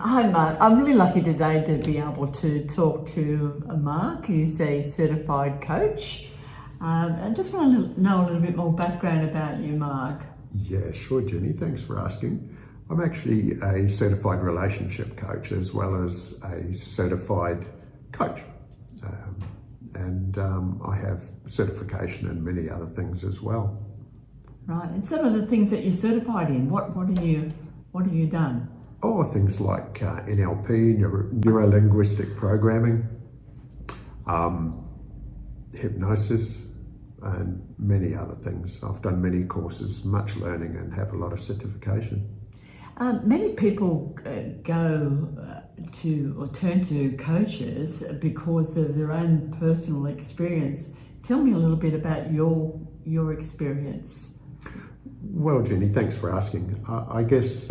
Hi, Mark. I'm really lucky today to be able to talk to Mark. He's a certified coach. I just want to know a little bit more background about you, Mark. Yeah, sure, Jenny. Thanks for asking. I'm actually a certified relationship coach as well as a certified coach. I have certification in many other things as well. Right. And some of the things that you're certified in, what have you done? Oh, things like NLP, neuro-linguistic programming, hypnosis, and many other things. I've done many courses, much learning, and have a lot of certification. Many people go to or turn to coaches because of their own personal experience. Tell me a little bit about your experience. Well, Jenny, thanks for asking. I guess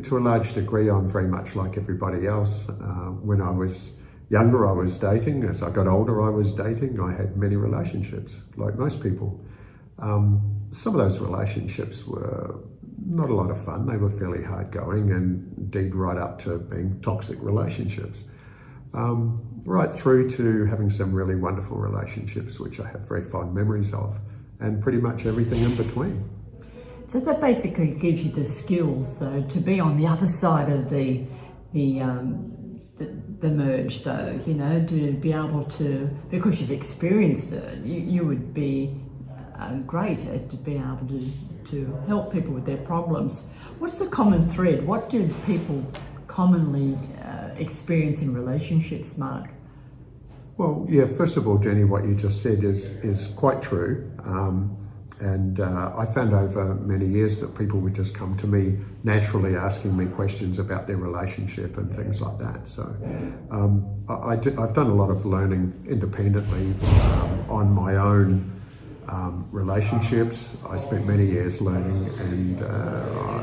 to a large degree, I'm very much like everybody else. When I was younger, I was dating. As I got older, I was dating. I had many relationships, like most people. Some of those relationships were not a lot of fun. They were fairly hard going and indeed right up to being toxic relationships. Right through to having some really wonderful relationships, which I have very fond memories of, and pretty much everything in between. So that basically gives you the skills, though, to be on the other side of the merge, though. You know, to be able to, because you've experienced it, you would be great to be able to help people with their problems. What's the common thread? What do people commonly experience in relationships, Mark? Well, yeah, first of all, Jenny, what you just said is quite true. I found over many years that people would just come to me naturally asking me questions about their relationship and things like that. So I've done a lot of learning independently on my own relationships. I spent many years learning, and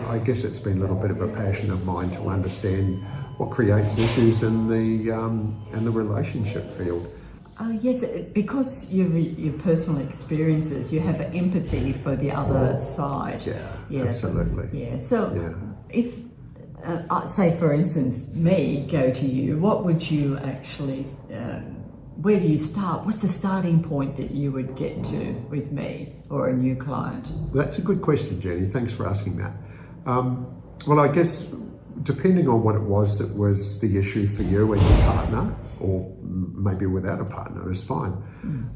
I guess it's been a little bit of a passion of mine to understand what creates issues in the relationship field. Yes, because your personal experiences, you have empathy for the other side. Yeah, absolutely. Yeah. So, if say, for instance, me go to you, what would you actually? Where do you start? What's the starting point that you would get to with me or a new client? That's a good question, Jenny. Thanks for asking that. Well, I guess depending on what it was that was the issue for you and your partner, or maybe without a partner, is fine.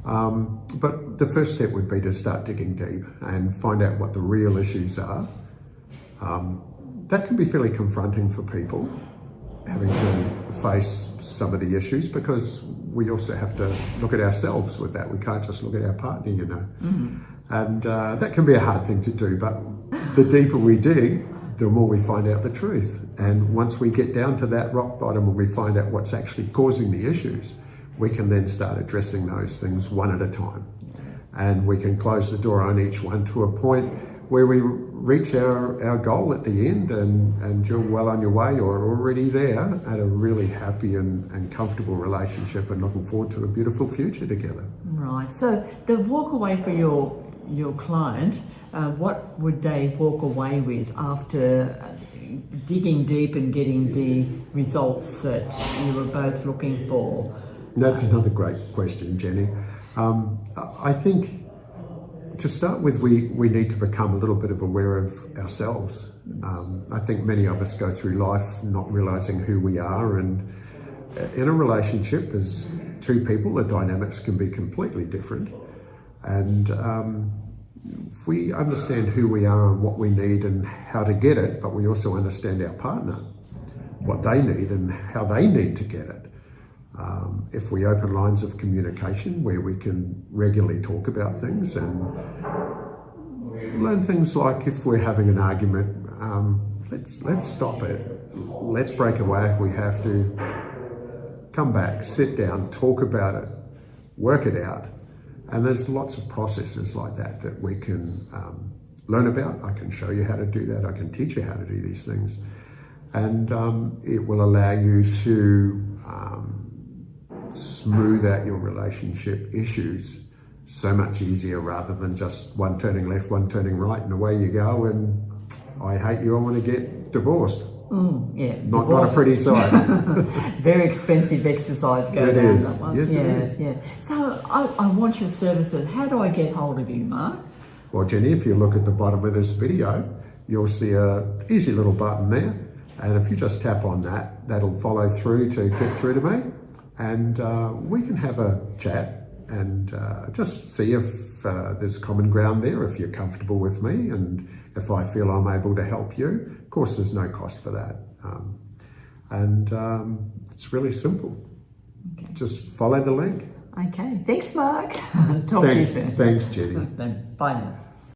But the first step would be to start digging deep and find out what the real issues are. That can be fairly confronting for people, having to face some of the issues, because we also have to look at ourselves with that. We can't just look at our partner, you know. And that can be a hard thing to do, but the deeper we dig, the more we find out the truth. And once we get down to that rock bottom and we find out what's actually causing the issues, we can then start addressing those things one at a time. And we can close the door on each one to a point where we reach our goal at the end, and you're well on your way or already there at a really happy and comfortable relationship and looking forward to a beautiful future together. Right. So the walk away for your client, what would they walk away with after digging deep and getting the results that you were both looking for? That's another great question, Jenny. I think to start with, we need to become a little bit of aware of ourselves. I think many of us go through life not realizing who we are, and in a relationship, there's two people, the dynamics can be completely different. And if we understand who we are and what we need and how to get it, but we also understand our partner, what they need and how they need to get it. If we open lines of communication where we can regularly talk about things and learn things like, if we're having an argument, let's stop it. Let's break away if we have to. Come back, sit down, talk about it, work it out. And there's lots of processes like that we can learn about. I can show you how to do that. I can teach you how to do these things. And it will allow you to smooth out your relationship issues so much easier, rather than just one turning left, one turning right, and away you go, and I hate you, I want to get divorced. Yeah, Not a pretty sight. very expensive exercise going It down is. that one. Yes, yeah, it is. Yeah. So I want your services. How do I get hold of you, Mark? Well, Jenny, if you look at the bottom of this video, you'll see a easy little button there. And if you just tap on that, that'll follow through to get through to me. And we can have a chat and just see if there's common ground there, if you're comfortable with me, and if I feel I'm able to help you. Of course, there's no cost for that. It's really simple. Okay. Just follow the link. Okay. Thanks, Mark. Talk to you soon. Thanks, Jenny. Bye now.